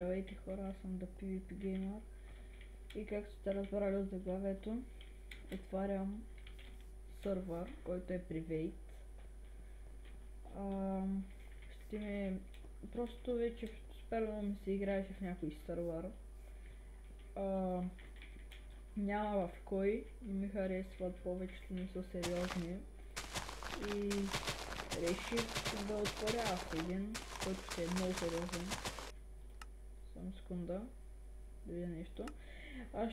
Здравейте хора, аз съм The PvP Gamer и както сте разбрали от заглавието, отварям сървър, който е Private. Ще ми... Просто вече сперно ми се играеше в някой сървър. Няма в кой, не ми харесват, повечето не са сериозни и реших да отворя аз един, който ще е много сериозен. Само секунда, да видя нещо.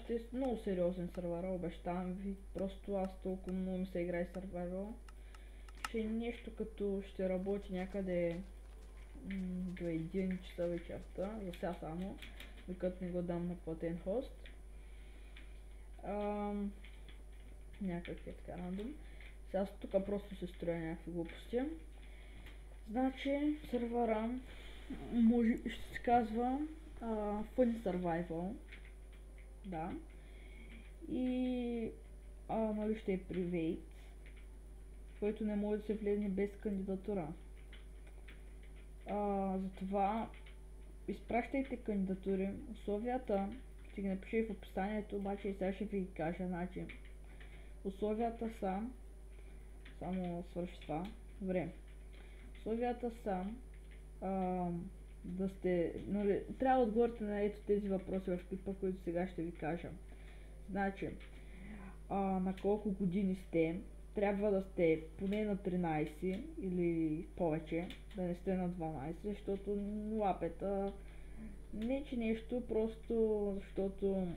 Ще е много сериозен сървър, обещавам ви. Просто аз толкова много ми се играе сървър. Ще е нещо като ще работи някъде до 1 часа вечерта, за сега само, докато не го дам на платен хост. Някак е така рандом. Сега тук просто се строя някакви глупости. Значи сървъра ще се казва Funny Survival. Да. И нали ще е Private, който не може да се влезе без кандидатура. Затова изпращайте кандидатури. Условията ще ги напиша и в описанието, обаче и сега ще ви кажа. Значи условията са... Само свърши това. Добре. Условията са да сте... Нали, трябва да отговорите на ето тези въпроси в клипа, които сега ще ви кажа. Значи, на колко години сте, трябва да сте поне на 13 или повече, да не сте на 12, защото лапета не че нещо, просто защото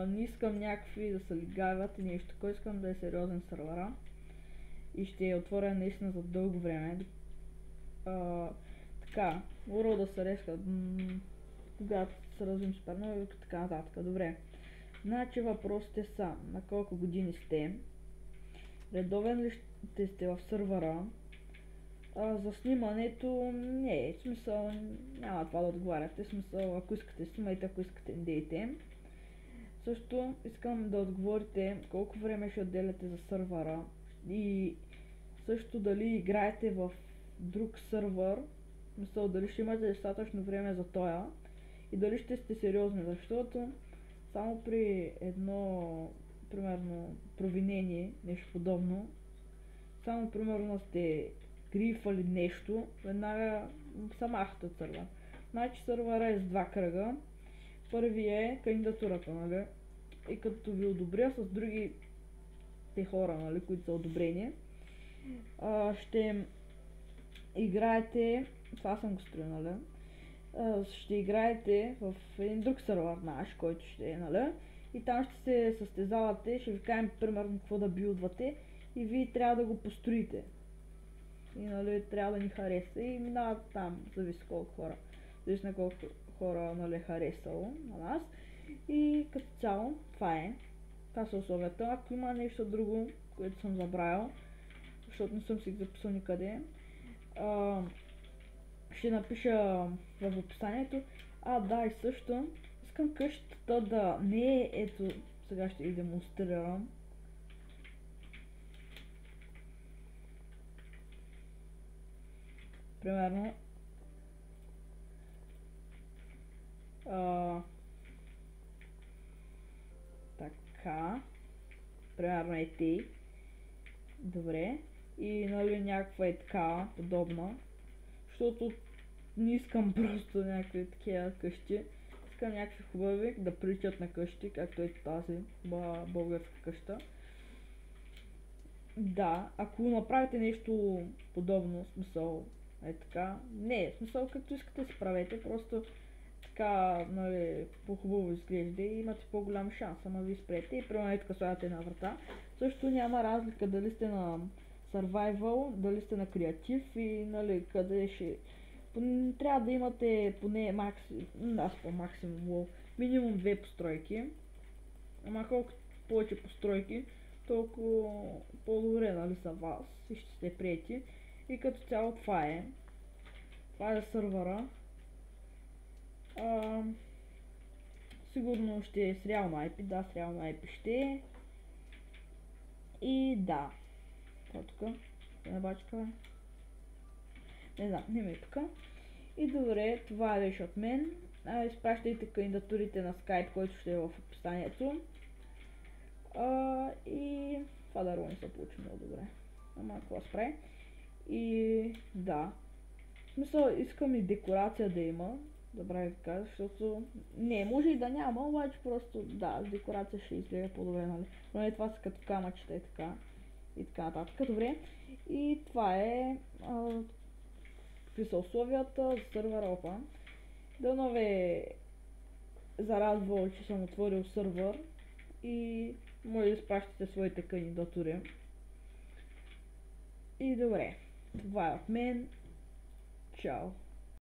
не искам някакви да се лигават и нещо, кой искам да е сериозен сървъра и ще я отворя наистина за дълго време. Така, урал да се резка, когато се развим супер много и така нататък. Добре. Значи въпросите са: на колко години сте, редовен ли сте в сървъра, за снимането не е, в смисъл няма това да отговаряте, в смисъл ако искате снимайте, ако искате дейте. Също искам да отговорите колко време ще отделяте за сървъра и също дали играете в друг сървър, мисъл дали ще имате достатъчно време за тоя и дали ще сте сериозни, защото само при едно, примерно, провинение, нещо подобно, само примерно сте грифали нещо, веднага са махате от сървър. Значи сървъра е с два кръга. Първи е кандидатурата, нали? И като ви одобря с другите хора, нали, които са одобрени, ще играете, това съм го строил, нали? Ще играете в един друг сървър наш, който ще е, нали? И там ще се състезавате, ще ви кажем примерно какво да билдвате и вие трябва да го построите. И нали, трябва да ни хареса и минават там, зависи колко хора. Зависи на колко хора, нали, харесало на нас. И като цяло, това е. Това са условията. Ако има нещо друго, което съм забравил, защото не съм си ги записал никъде, ще напиша в описанието. Да, и също искам къщата да не е, ето, сега ще ви демонстрирам. Примерно така, примерно е тъй. Добре. И нали някаква е така подобна, защото не искам просто някакви такива къщи, искам някакви хубави да приличат на къщи, както е тази българска къща. Да, ако направите нещо подобно, в смисъл е така, не, в смисъл както искате си правете, просто така, нали, по-хубаво изглежда и имате по-голям шанс, ама ви спрете и примерно така слагате на врата. Също няма разлика дали сте на survival, дали сте на креатив и нали къде ще... Трябва да имате поне максимум минимум 2 постройки. Ама колкото повече постройки, толкова по-добре, нали, за вас и ще сте приети. И като цяло това е. Това е сървъра. Сигурно ще е с реално IP, да, с реално IP ще е. И да. Това тук. Не бачка. Не знам, не ме е тук. И добре, това беше от мен. Изпращайте кандидатурите на Skype, който ще е в описанието. И това дърво не се получи много добре. Ама какво спре. И да. В смисъл, искам и декорация да има. Добре да кажа, защото не, може и да няма, обаче просто да, с декорация ще изгледа по-добре, нали? Но не, това са като камъчета и така. И така нататък. Добре. И това е какви са условията за сървър Open. Дано ви зарадвало, че съм отворил сървър и може да изпращате своите кандидатури. И добре, това е от мен. Чао!